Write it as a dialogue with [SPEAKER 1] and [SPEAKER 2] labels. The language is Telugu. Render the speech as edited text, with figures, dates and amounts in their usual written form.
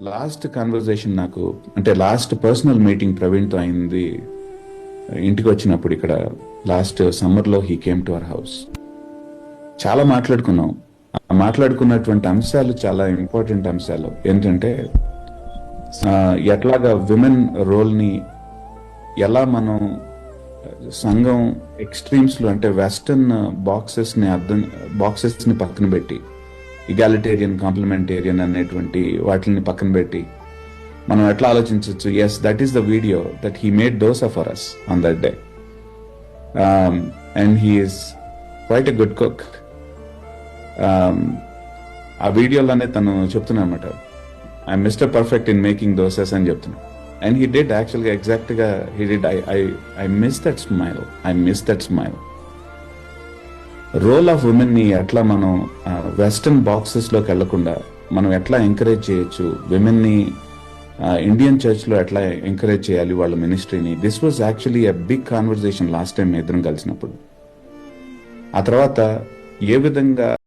[SPEAKER 1] లాస్ట్ కన్వర్జేషన్ నాకు అంటే లాస్ట్ పర్సనల్ మీటింగ్ ప్రవీణ్తో అయింది. ఇంటికి వచ్చినప్పుడు ఇక్కడ లాస్ట్ సమ్మర్లో he came to our house. చాలా మాట్లాడుకున్నాం. మాట్లాడుకున్నటువంటి అంశాలు చాలా ఇంపార్టెంట్ అంశాలు ఏంటంటే ఎట్లాగా విమెన్ రోల్ని ఎలా మనం సంఘం ఎక్స్ట్రీమ్స్లో అంటే వెస్టర్న్ బాక్సెస్ని పక్కన పెట్టి ఇగాలిటేరియన్ కాంప్లిమెంటేరియన్ అనేటువంటి వాటిని పక్కన పెట్టి మనం ఎట్లా ఆలోచించవచ్చు. Yes, that is the video that he made dosa for us on that day and he is quite a good cook. ఆ వీడియోలోనే తను చెప్తున్నా అనమాట, I mister perfect in making dosas అని చెప్తున్నా. అండ్ హీ డిడ్ యాక్చువల్గా ఎగ్జాక్ట్గా he did. I miss that smile. Role of women ని ఎట్లా మనం వెస్టర్న్ బాక్సెస్ లోకి వెళ్లకుండా మనం ఎట్లా ఎంకరేజ్ చేయొచ్చు, విమెన్ ని ఇండియన్ చర్చ్ లో ఎట్లా ఎంకరేజ్ చేయాలి వాళ్ళ మినిస్ట్రీని. This was actually a big conversation last time ఇద్దరం కలిసినప్పుడు. ఆ తర్వాత ఏ విధంగా